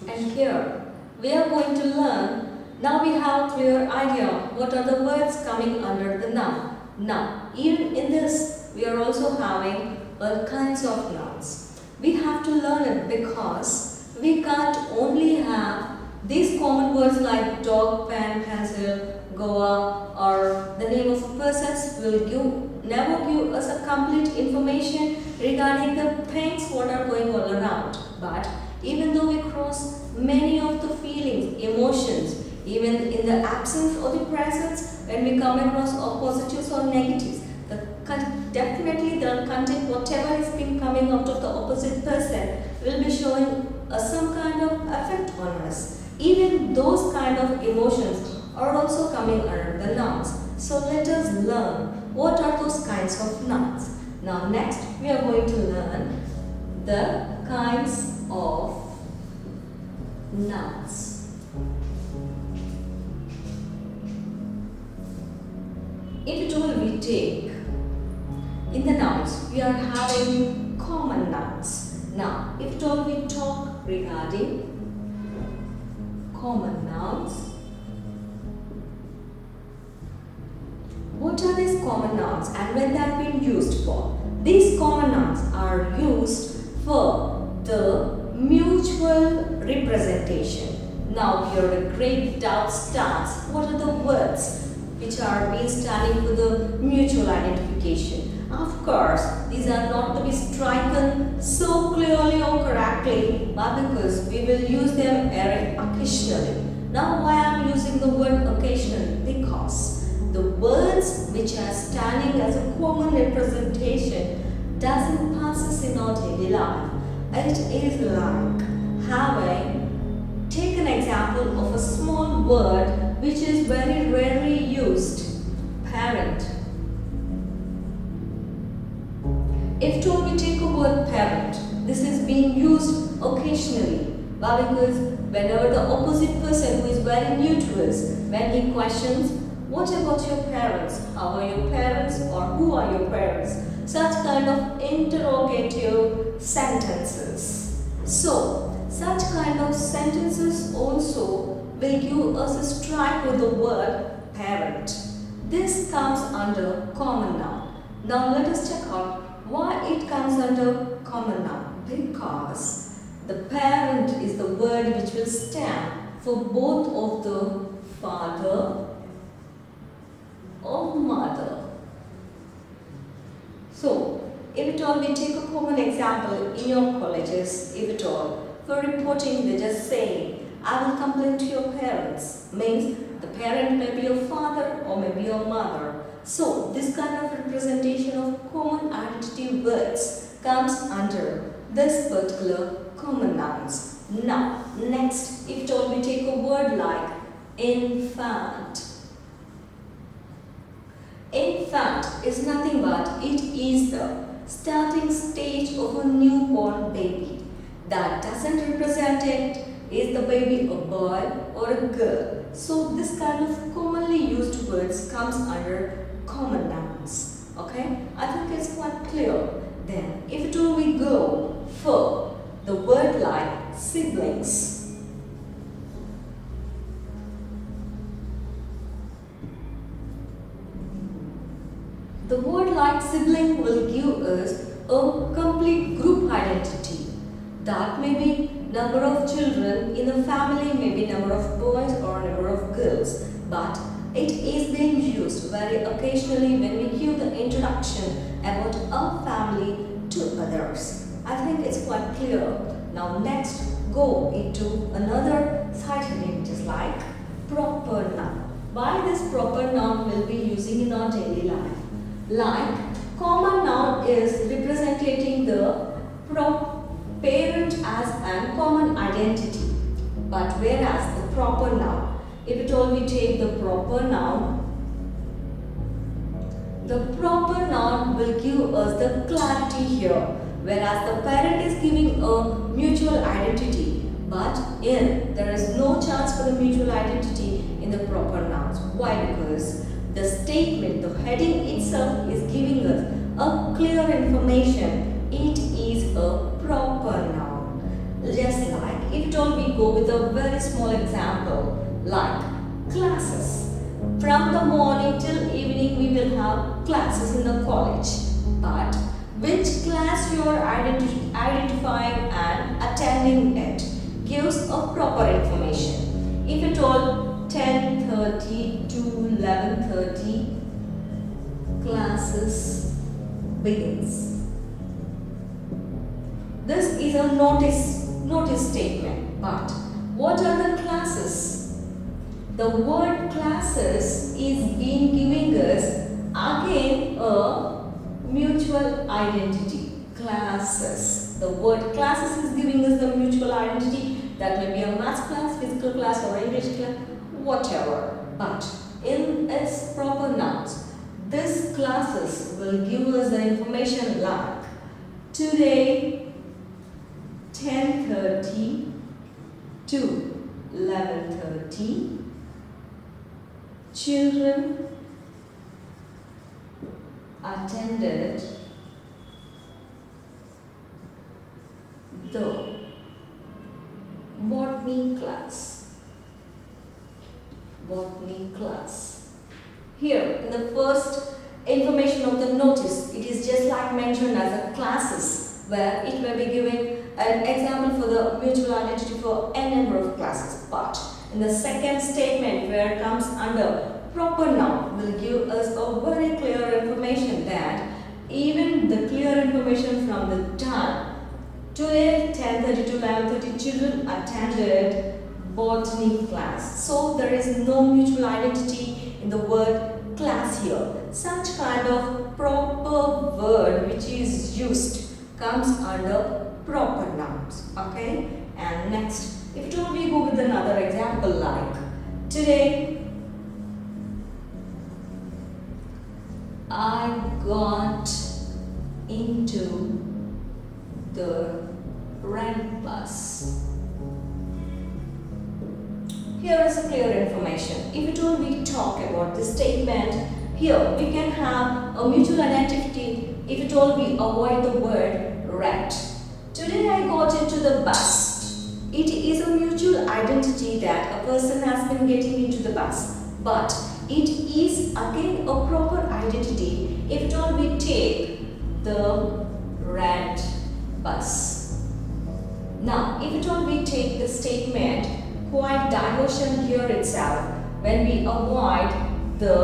And here we are going to learn. Now we have clear idea what are the words coming under the noun. Now, even in this, we are also having all kinds of nouns. We have to learn it because we can't only have these common words like dog, pen, pencil, Goa, or the name of a person will never give us a complete information regarding the things what are going all around. But even though we cross many of the feelings, emotions, even in the absence or the presence, when we come across all positives or negatives, definitely the content, whatever is been coming out of the opposite person, will be showing some kind of effect on us. Even those kind of emotions are also coming under the nouns. So let us learn what are those kinds of nouns. Now next we are going to learn the kinds of nouns. If at all we take in the nouns, we are having common nouns. Now, if at all we talk regarding common nouns, what are these common nouns and when they have been used for? These common nouns are used for the mutual representation. Now, here a great doubt starts. What are the words which are being standing for the mutual identification? Of course, these are not to be stricken so clearly or correctly, but because we will use them very occasionally. Now, why I am using the word occasionally? Because the words which are standing as a common representation doesn't pass us in our daily life. It is like having, take an example of a small word which is very rarely used, parent. If we take a word parent, this is being used occasionally. Why? Because whenever the opposite person who is very new to us, when he questions, what about your parents? How are your parents? Or who are your parents? Such kind of interrogative sentences. So, such kind of sentences also will give us a strike with the word parent. This comes under common noun. Now let us check out why it comes under common noun. Because the parent is the word which will stand for both of the father or mother. So, if at all we take a common example in your colleges, if at all, for reporting they just say, I will complain to your parents. Means the parent may be your father or may be your mother. So, this kind of representation of common identity words comes under this particular common nouns. Now, next, if at all we take a word like infant. Infant is nothing but it is the starting stage of a newborn baby. That doesn't represent it. Is the baby a boy or a girl? So this kind of commonly used words comes under common nouns. Okay? I think it's quite clear. Then if at all we go for the word like siblings. The word like sibling will give us a complete group identity. That may be number of children in the family, maybe number of boys or number of girls. But it is being used very occasionally when we give the introduction about a family to others. I think it's quite clear. Now next, go into another side heading, which is like proper noun. Why this proper noun will be using in our daily life? Like common noun is representing the parent as a common identity. But whereas the proper noun, if at all we take the proper noun will give us the clarity here. Whereas the parent is giving a mutual identity. But there is no chance for the mutual identity in the proper nouns. Why? Because the statement, the heading itself is giving us a clear information. It is a proper noun. Just like if at all we go with a very small example like classes. From the morning till evening we will have classes in the college. But which class you are identifying and attending it gives a proper information. If at all 10:30 to 11:30 classes begins. This is a notice statement. But what are the classes? The word classes is being giving us again a mutual identity. Classes. The word classes is giving us the mutual identity. That may be a math class, physical class or English class, whatever. But in its proper nouns, these classes will give us the information like today 10:30 to 11:30 children attended the botany class. Botany class. Here in the first information of the notice, it is just like mentioned as a classes, where it may be giving an example for the mutual identity for n number of classes. But in the second statement, where it comes under proper noun, will give us a very clear information that even the clear information from the time today 10:30 to 11:30 children attended botany class. So there is no mutual identity in the word class here. Such kind of proper word which is used comes under proper nouns. Okay? And next, if at all we go with another example like today I got into the red bus. Here is a clear information. If at all we talk about this statement, here we can have a mutual identity if at all we avoid the word red. Today I got into the bus. It is a mutual identity that a person has been getting into the bus. But it is again a proper identity if at all we take the red bus. Now, if at all we take the statement quite diversion here itself, when we avoid the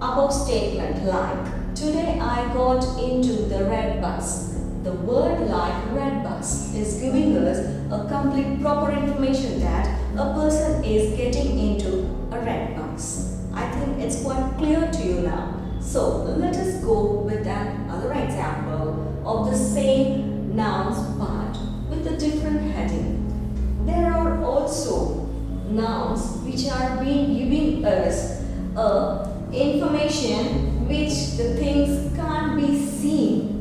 above statement like today I got into the red bus. The word like red bus is giving us a complete proper information that a person is getting into a red bus. I think it's quite clear to you now. So let us go with another example of the same nouns but with a different heading. There are also nouns which are being giving us information which the things can't be seen.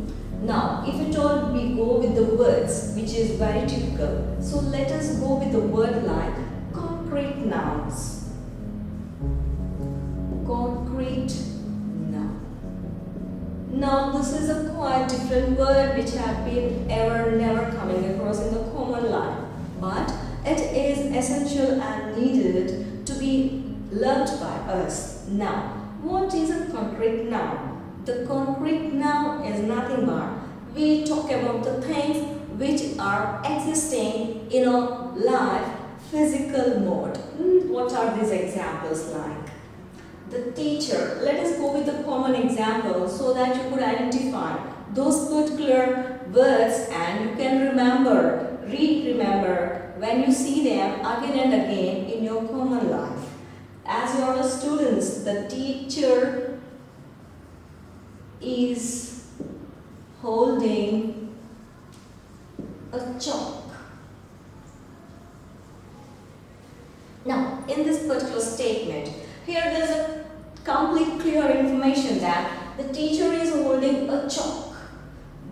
Now, if at all we go with the words which is very typical, so let us go with the word like concrete nouns. Concrete noun. Now, this is a quite different word which have been never coming across in the common life, but it is essential and needed to be learnt by us. Now, what is a concrete noun? The concrete noun is nothing but we talk about the things which are existing in a live physical mode. What are these examples like? The teacher. Let us go with a common example so that you could identify those particular words and you can remember, remember when you see them again and again in your common life. As you are students, the teacher is holding a chalk. Now, in this particular statement, here there is a complete clear information that the teacher is holding a chalk.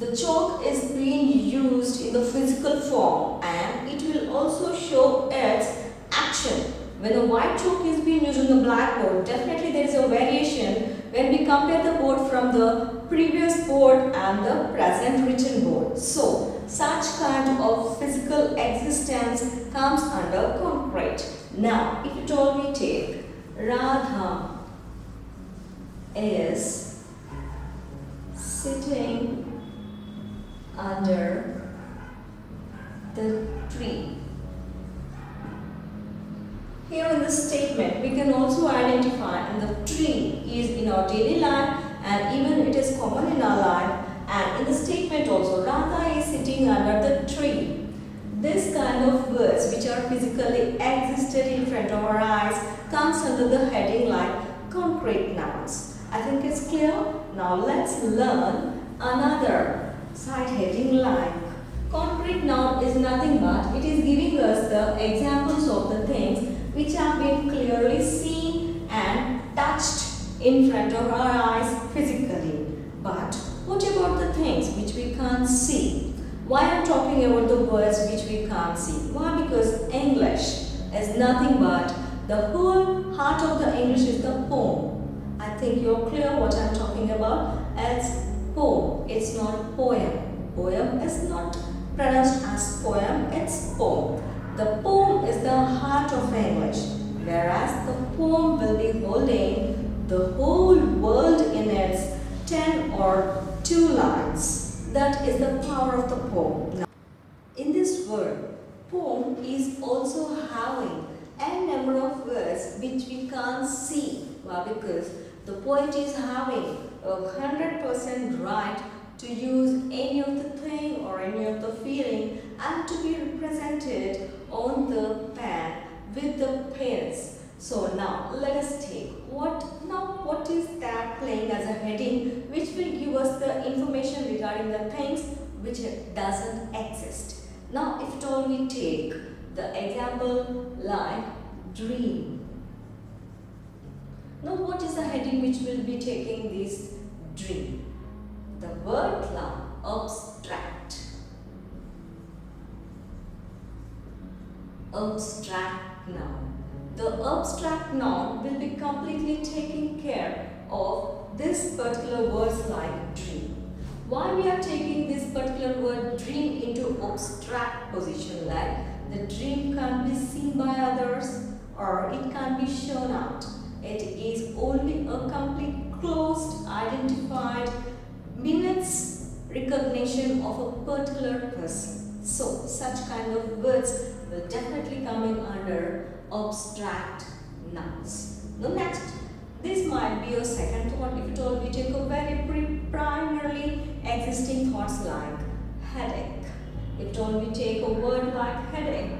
The chalk is being used in the physical form and it will also show its action. When a white chalk is being used on the blackboard, definitely there is a variation when we compare the board from the previous board and the present written board. So, such kind of physical existence comes under concrete. Now, if at all we take Radha is sitting under the tree. Here in this statement, we can also identify and the tree is in our daily life and even it is common in our life, and in the statement also Radha is sitting under the tree. This kind of words which are physically existed in front of our eyes comes under the heading like concrete nouns. I think it's clear. Now let's learn another side heading like concrete noun is nothing but it is giving us the examples of the things which have been clearly seen and touched in front of our eyes physically. But what about the things which we can't see? Why I'm talking about the words which we can't see? Why? Because English is nothing but the whole heart of the English is the poem. I think you're clear what I'm talking about. It's poem. It's not poem. Poem is not pronounced as poem. It's poem. The poem is the heart of English, whereas the poem will be holding the whole world in its 10 or 2 lines. That is the power of the poem. Now, in this word, poem is also having a number of words which we can't see. Why? Because the poet is having 100% right to use any of the thing or any of the feeling and to be represented on the pen with the pens. So now let us take what is that playing as a heading which will give us the information regarding the things which doesn't exist. Now if at all we take the example like dream. Now what is the heading which will be taking this dream? The word noun abstract. Abstract noun. The abstract noun will be completely taking care of this particular words like dream. Why we are taking this particular word dream into abstract position, like the dream can't be seen by others or it can't be shown out. It is only a complete closed, identified minutes recognition of a particular person. So such kind of words will definitely coming under abstract nouns. Now next, this might be your second thought if at all we take a very primarily existing thoughts like headache. If at all we take a word like headache.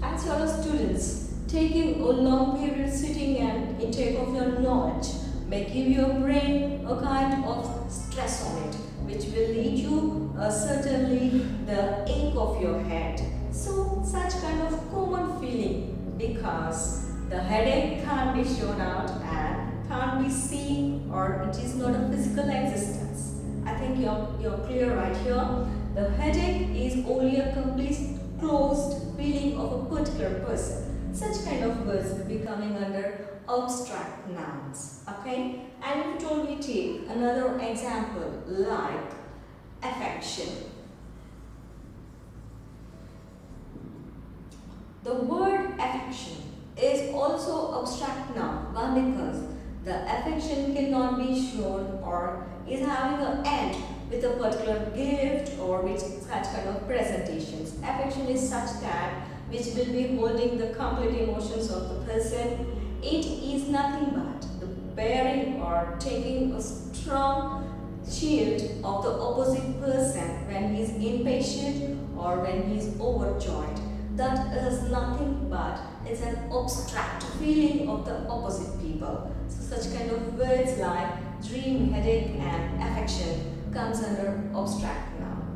As you are students, taking a long period sitting and intake of your knowledge may give your brain a kind of stress on it, which will lead you certainly the ache of your head. So such kind of common feeling because the headache can't be shown out and can't be seen or it is not a physical existence. I think you're clear right here. The headache is only a complete closed feeling of a particular person. Such kind of words will be coming under abstract nouns. Okay? And if at all we take another example like affection. The word affection is also abstract noun. Why? Because the affection cannot be shown or is having an end with a particular gift or with such kind of presentations. Affection is such that which will be holding the complete emotions of the person. It is nothing but the bearing or taking a strong shield of the opposite person when he is impatient or when he is overjoyed. That is nothing but it's an abstract feeling of the opposite people. So such kind of words like dream, headache and affection comes under abstract noun.